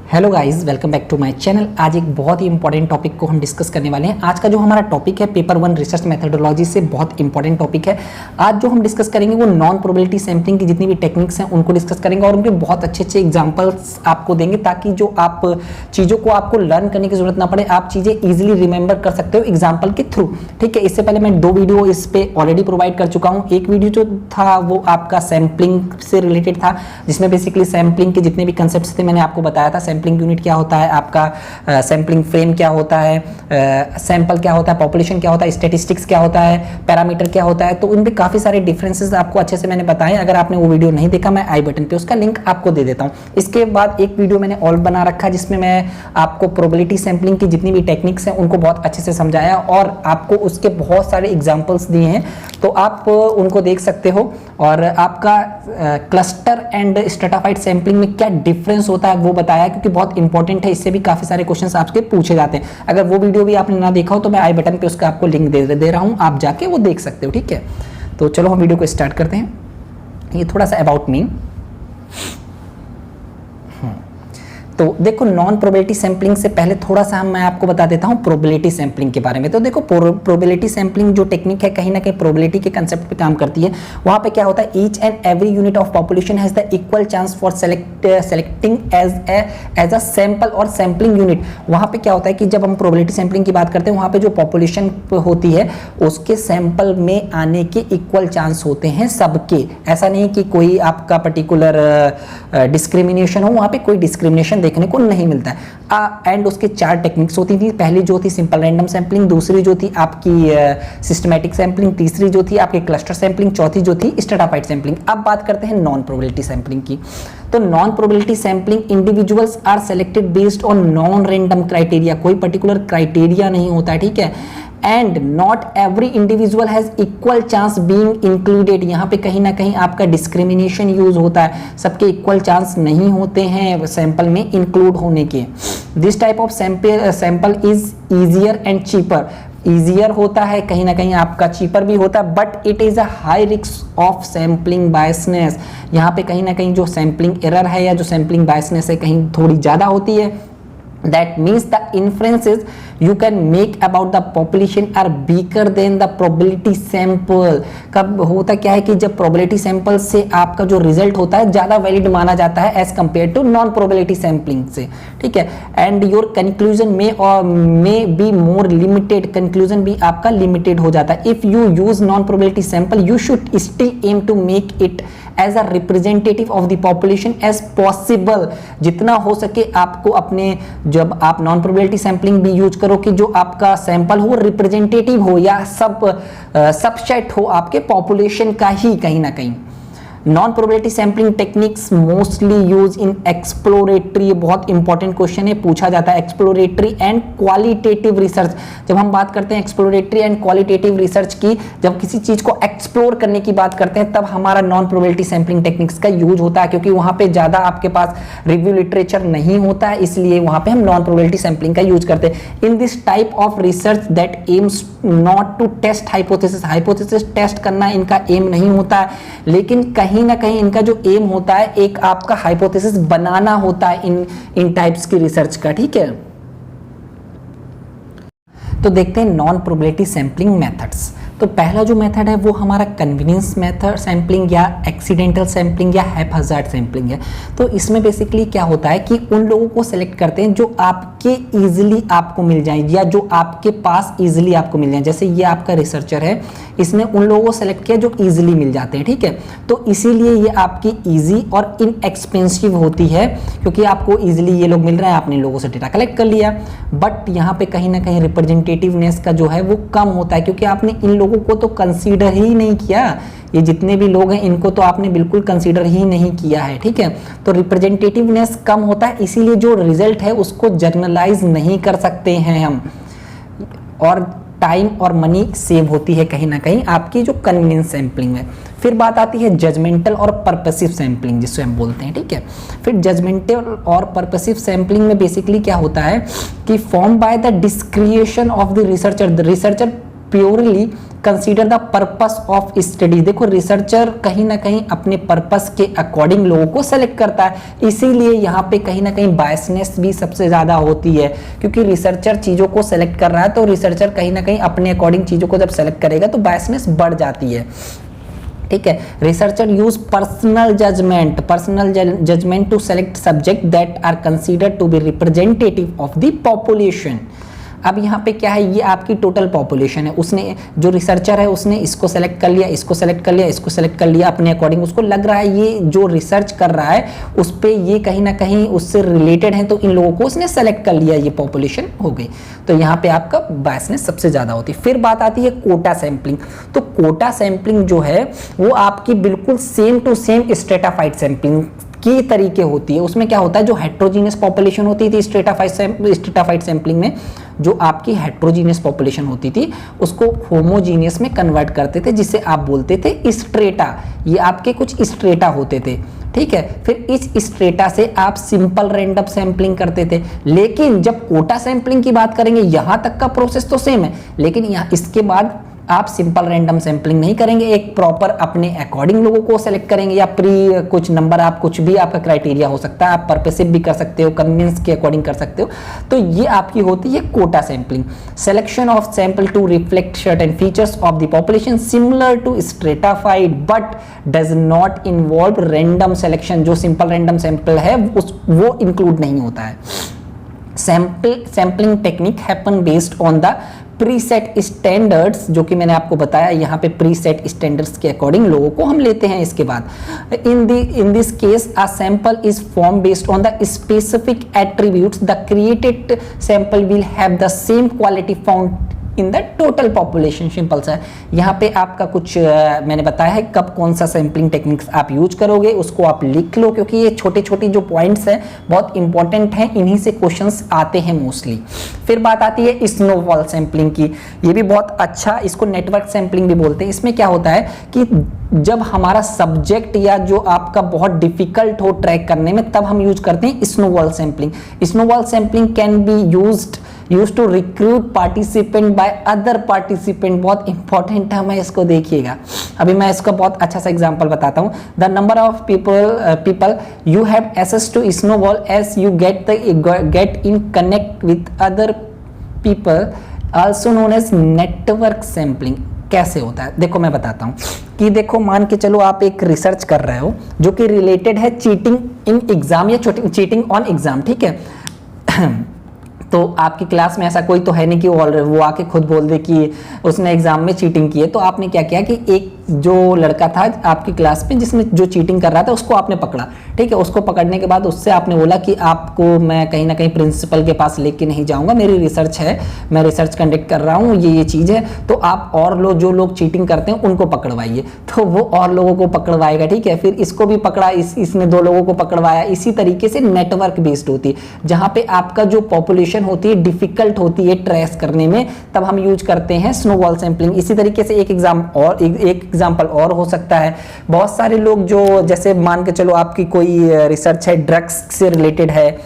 Hello guys, welcome back to my channel. आज एक बहुत ही इंपॉर्टेंट टॉपिक को हम डिस्कस करने वाले हैं। आज का जो हमारा टॉपिक है पेपर 1 रिसर्च मेथोडोलॉजी से बहुत इंपॉर्टेंट टॉपिक है। आज जो हम डिस्कस करेंगे वो नॉन प्रोबेबिलिटी सैम्पलिंग की जितनी भी टेक्निक्स हैं उनको डिस्कस करेंगे और उनके बहुत अच्छे अच्छे एग्जांपल्स आपको देंगे ताकि जो आप चीज़ों को आपको लर्न करने की जरूरत ना पड़े, आप चीज़ें ईजिली रिमेंबर कर सकते हो एग्जाम्पल के थ्रू। ठीक है, इससे पहले मैं 2 वीडियो इस पे ऑलरेडी प्रोवाइड कर चुका हूँ। एक वीडियो जो था वो आपका सैम्पलिंग से रिलेटेड था, जिसमें बेसिकली सैम्पलिंग के जितने भी कंसेप्ट थे मैंने आपको बताया था। सैम्पलिंग यूनिट क्या होता है, आपका सैम्पलिंग फ्रेम क्या होता है, सैंपल क्या होता है, पॉपुलेशन क्या होता है, स्टैटिस्टिक्स क्या होता है, पैरामीटर क्या होता है। तो उन पे काफी सारे डिफरेंसेस आपको अच्छे से मैंने बताए। अगर आपने वो वीडियो नहीं देखा, मैं आई बटन पे उसका लिंक आपको दे देता हूँ। इसके बाद एक वीडियो मैंने और बना रखा है जिसमें मैं आपको प्रोबेबिलिटी सैम्पलिंग की जितनी भी टेक्निक्स हैं उनको बहुत अच्छे से समझाया और आपको उसके बहुत सारे एग्जाम्पल्स दिए हैं, तो आप उनको देख सकते हो। और आपका क्लस्टर एंड स्ट्रेटाफाइड सैम्पलिंग में क्या डिफरेंस होता है वो बताया, क्योंकि बहुत इंपॉर्टेंट है। इससे भी काफी सारे क्वेश्चंस आपके पूछे जाते हैं। अगर वो वीडियो भी आपने ना देखा हो तो मैं आई बटन पे उसका आपको लिंक दे रहा हूं, आप जाके वो देख सकते हो। ठीक है, तो चलो हम वीडियो को स्टार्ट करते हैं। ये थोड़ा सा अबाउट मी। तो देखो, नॉन प्रोबेबिलिटी सैम्पलिंग से पहले थोड़ा सा मैं आपको बता देता हूँ प्रोबेबिलिटी सैम्पलिंग के बारे में। तो देखो, प्रोबेबिलिटी सैम्पलिंग जो टेक्निक है कहीं ना कहीं प्रोबेबिलिटी के कंसेप्ट पे काम करती है। वहाँ पे क्या होता है, each and every unit of population has the equal chance for selecting as a sample और सैम्पलिंग यूनिट। वहाँ पे क्या होता है कि जब हम प्रोबेबिलिटी सैम्पलिंग की बात करते हैं, वहाँ पे जो पॉपुलेशन होती है उसके सैंपल में आने के इक्वल चांस होते हैं सबके। ऐसा नहीं कि कोई आपका पर्टिकुलर डिस्क्रिमिनेशन हो, वहाँ पे कोई डिस्क्रिमिनेशन देखने को नहीं मिलता है। एंड उसके 4 टेक्निक्स होती थी। पहली जो थी सिंपल रैंडम सैम्पलिंग, दूसरी जो थी आपकी सिस्टमैटिक सैम्पलिंग, तीसरी जो थी आपकी क्लस्टर सैम्पलिंग, चौथी जो थी स्ट्रेटाफाइड सैम्पलिंग। अब बात करते हैं नॉन प्रोबेबिलिटी सैम्पलिंग की। तो non probability sampling individuals are selected based on non random criteria. कोई पर्टिकुलर क्राइटेरिया नहीं होता है, ठीक है। And not every individual has equal chance being included. यहाँ पे कहीं ना कहीं आपका डिस्क्रिमिनेशन यूज होता है, सबके इक्वल चांस नहीं होते हैं सैंपल में इंक्लूड होने के। This type of sample is easier and cheaper. Easier होता है, कहीं ना कहीं आपका चीपर भी होता है, but it is a high risk of sampling biasness. यहाँ पे कहीं ना कहीं जो सैम्पलिंग एरर है या जो सैम्पलिंग बायसनेस है कहीं थोड़ी ज्यादा होती है। That means the inferences you can make about the population are weaker than the probability sample। कब होता क्या है कि जब probability sample से आपका जो result होता है ज़्यादा valid माना जाता है as compared to non probability sampling से, ठीक है। And your conclusion may be more limited। conclusion भी आपका limited हो जाता है। If you use non probability sample, you should still aim to make it as a representative of the population as possible। जितना हो सके आपको अपने, जब आप नॉन प्रोबेबिलिटी सैम्पलिंग भी यूज करो कि जो आपका सैंपल हो रिप्रेजेंटेटिव हो या सबसेट हो आपके पॉपुलेशन का ही कहीं ना कहीं। Non probability sampling techniques mostly use in exploratory. बहुत इंपॉर्टेंट क्वेश्चन है, पूछा जाता है। Exploratory and qualitative research. जब हम बात करते हैं एक्सप्लोरेटरी एंड क्वालिटेटिव रिसर्च की, जब किसी चीज को एक्सप्लोर करने की बात करते हैं तब हमारा नॉन प्रोबेबिलिटी सैम्पलिंग टेक्निक्स का यूज होता है, क्योंकि वहां पे ज्यादा आपके पास रिव्यू लिटरेचर नहीं होता है, इसलिए वहां पे हम नॉन प्रोबेबिलिटी सैम्पलिंग का यूज करते हैं। In this type of research that aims not to test hypothesis. Hypothesis test करना इनका एम नहीं होता है, लेकिन कहीं ना कहीं इनका जो एम होता है एक आपका हाइपोथेसिस बनाना होता है इन टाइप्स की रिसर्च का, ठीक है। तो देखते हैं नॉन प्रोबेबिलिटी सैम्पलिंग मेथड्स। तो पहला जो मेथड है वो हमारा कन्वीनियंस मेथड सैम्पलिंग या एक्सीडेंटल सैम्पलिंग या हैपहैज़ार्ड सैम्पलिंग है। तो इसमें बेसिकली क्या होता है कि उन लोगों को सेलेक्ट करते हैं जो आपके इजीली आपको मिल जाए या जो आपके पास इजीली आपको मिल जाए। जैसे ये आपका रिसर्चर है, इसने उन लोगों को सेलेक्ट किया जो इजीली मिल जाते हैं, ठीक है। तो इसीलिए ये आपकी इजी और इनएक्सपेंसिव होती है, क्योंकि आपको इजीली ये लोग मिल रहे हैं, आपने लोगों से डेटा कलेक्ट कर लिया। बट यहाँ पे कहीं ना कहीं रिप्रेजेंटेटिवनेस का जो है वो कम होता है, क्योंकि आपने इन लोगों को तो कंसीडर ही नहीं किया। ये जितने भी लोग हैं इनको तो आपने बिल्कुल कंसीडर ही नहीं किया है, ठीक है। तो रिप्रेजेंटेटिवनेस कम होता है, इसीलिए जो रिजल्ट है उसको जर्नलाइज नहीं कर सकते हैं हम, और टाइम और मनी सेव होती है कहीं ना कहीं आपकी जो कन्वीनियंस सैम्पलिंग में। फिर बात आती है जजमेंटल और पर्पसिव सैम्पलिंग जिससे हम बोलते हैं, ठीक है। फिर जजमेंटल और पर्पसिव सैम्पलिंग में बेसिकली क्या होता है कि form by the डिस्क्रिएशन of the researcher purely consider the purpose of study. देखो रिसर्चर कहीं ना कहीं अपने पर्पस के अकॉर्डिंग लोगों को सेलेक्ट करता है, इसीलिए यहाँ पे कहीं ना कहीं बायसनेस भी सबसे ज्यादा होती है, क्योंकि रिसर्चर चीजों को सेलेक्ट कर रहा है तो रिसर्चर कहीं ना कहीं अपने अकॉर्डिंग चीजों को जब सेलेक्ट करेगा तो बायसनेस बढ़ जाती है। ठीक है, researcher use personal judgement to select subject that are considered to be representative of the population. अब यहाँ पे क्या है, ये आपकी टोटल पॉपुलेशन है, उसने जो रिसर्चर है उसने इसको सेलेक्ट कर लिया, इसको सेलेक्ट कर लिया, इसको सेलेक्ट कर लिया अपने अकॉर्डिंग, उसको लग रहा है ये जो रिसर्च कर रहा है उस पे ये कहीं ना कहीं उससे रिलेटेड है, तो इन लोगों को उसने सेलेक्ट कर लिया, ये पॉपुलेशन हो गई। तो यहाँ पे आपका बायसनेस सबसे ज्यादा होती है। फिर बात आती है कोटा सैंपलिंग। तो कोटा सैंपलिंग जो है वो आपकी बिल्कुल सेम टू सेम स्ट्रेटाफाइड सैंपलिंग की तरीके होती है। उसमें क्या होता है, जो हेट्रोजीनियस पॉपुलेशन होती थी स्ट्रेटाफाइड सैंपलिंग में, जो आपकी हेट्रोजीनियस पॉपुलेशन होती थी उसको होमोजीनियस में कन्वर्ट करते थे, जिसे आप बोलते थे स्ट्रेटा। ये आपके कुछ स्ट्रेटा होते थे, ठीक है। फिर इस स्ट्रेटा से आप सिंपल रैंडम सैंपलिंग करते थे। लेकिन जब कोटा सैंपलिंग की बात करेंगे, यहां तक का प्रोसेस तो सेम है, लेकिन यहाँ इसके बाद आप सिंपल रैंडम सैंपलिंग नहीं करेंगे, एक प्रॉपर अपने अकॉर्डिंग लोगों को सेलेक्ट करेंगे, या प्री कुछ नंबर, आप कुछ भी आपका क्राइटेरिया हो सकता है, आप परपेसिव भी कर सकते हो, कन्विंस के अकॉर्डिंग कर सकते हो। तो ये आपकी होती है quota sampling. Selection of sample to reflect certain features of the population similar to stratified but does not involve random selection. जो सिंपल रैंडम सैंपल है वो इंक्लूड नहीं होता है। Sampling technique happen based on the preset standards, जो कि मैंने आपको बताया यहाँ पे प्रीसेट स्टैंडर्ड्स के अकॉर्डिंग लोगों को हम लेते हैं। इसके बाद in this case a sample is form based on the specific attributes, the created sample will have the same quality found in the total population. Simple सा यहाँ पे आपका कुछ मैंने बताया है कब कौन सा सैंपलिंग टेक्निक्स आप यूज करोगे, उसको आप लिख लो, क्योंकि ये छोटे छोटे जो पॉइंट्स हैं बहुत इंपॉर्टेंट हैं, इन्हीं से क्वेश्चंस आते हैं मोस्टली। फिर बात आती है स्नोबॉल सैंपलिंग की। ये भी बहुत अच्छा, इसको नेटवर्क सैंपलिंग भी बोलते हैं। इसमें क्या होता है कि जब हमारा सब्जेक्ट या जो आपका बहुत डिफिकल्ट हो ट्रैक करने में, तब हम यूज करते हैं snowball sampling. Snowball sampling can be used to recruit participant by other participant. बहुत इंपॉर्टेंट है, मैं इसको देखिएगा। अभी मैं इसका बहुत अच्छा सा एग्जांपल बताता हूँ। The number of people you have access to snowball as you get in connect with other people, also known as network sampling. कैसे होता है देखो मैं बताता हूँ कि देखो मान के चलो आप एक रिसर्च कर रहे हो जो कि रिलेटेड है चीटिंग इन एग्जाम या चीटिंग ऑन एग्जाम, ठीक है। तो आपकी क्लास में ऐसा कोई तो है नहीं कि वो आके खुद बोल दे कि उसने एग्जाम में चीटिंग की है। तो आपने क्या किया कि एक जो लड़का था आपकी क्लास में जिसने जो चीटिंग कर रहा था उसको आपने पकड़ा, ठीक है। उसको पकड़ने के बाद उससे आपने बोला कि आपको मैं कहीं ना कहीं प्रिंसिपल के पास लेके नहीं जाऊंगा, मेरी रिसर्च है, मैं रिसर्च कंडक्ट कर रहा हूँ, ये चीज़ है, तो आप और लोग जो लोग चीटिंग करते हैं उनको पकड़वाइए। तो वो और लोगों को पकड़वाएगा, ठीक है। फिर इसको भी पकड़ा, इसने 2 लोगों को पकड़वाया। इसी तरीके से नेटवर्क बेस्ड होती है, जहाँ पे आपका जो पॉपुलेशन होती है डिफिकल्ट होती है ट्रेस करने में, तब हम यूज करते हैं स्नोबॉल सैंपलिंग। इसी तरीके से एक एग्जांपल और हो सकता है। बहुत सारे लोग जो जैसे मान के चलो आपकी कोई रिसर्च है ड्रग्स से रिलेटेड है,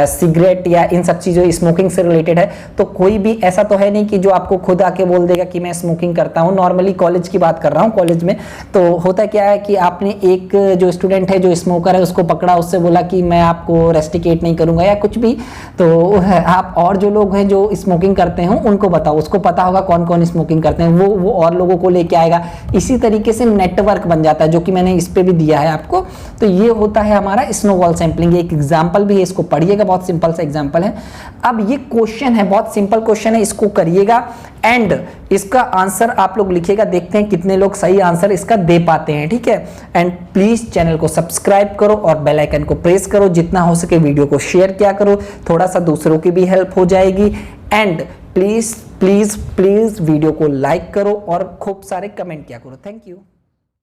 सिगरेट या इन सब चीज़ों स्मोकिंग से रिलेटेड है, तो कोई भी ऐसा तो है नहीं कि जो आपको खुद आके बोल देगा कि मैं स्मोकिंग करता हूँ। नॉर्मली कॉलेज की बात कर रहा हूँ, कॉलेज में तो होता क्या है कि आपने एक जो स्टूडेंट है जो स्मोकर है उसको पकड़ा, उससे बोला कि मैं आपको रेस्टिकेट नहीं करूँगा या कुछ भी, तो आप और जो लोग हैं जो स्मोकिंग करते हैं उनको बताओ, उसको पता होगा कौन कौन स्मोकिंग करते हैं, वो और लोगों को लेके आएगा। इसी तरीके से नेटवर्क बन जाता है, जो कि मैंने इस पे भी दिया है आपको। तो ये होता है हमारा स्नोबॉल सैंपलिंग। एक एग्जांपल भी है, इसको पढ़िएगा, बहुत सिंपल सा एग्जांपल है। अब ये क्वेश्चन है, बहुत सिंपल क्वेश्चन है, इसको करिएगा एंड इसका आंसर आप लोग लिखिएगा, देखते हैं कितने लोग सही आंसर इसका दे पाते हैं, ठीक है। एंड प्लीज चैनल को सब्सक्राइब करो और बेल आइकन को प्रेस करो, जितना हो सके वीडियो को शेयर किया करो, थोड़ा सा दूसरों की भी हेल्प हो जाएगी। And please please please video को लाइक करो और खूब सारे कमेंट किया करो। Thank you.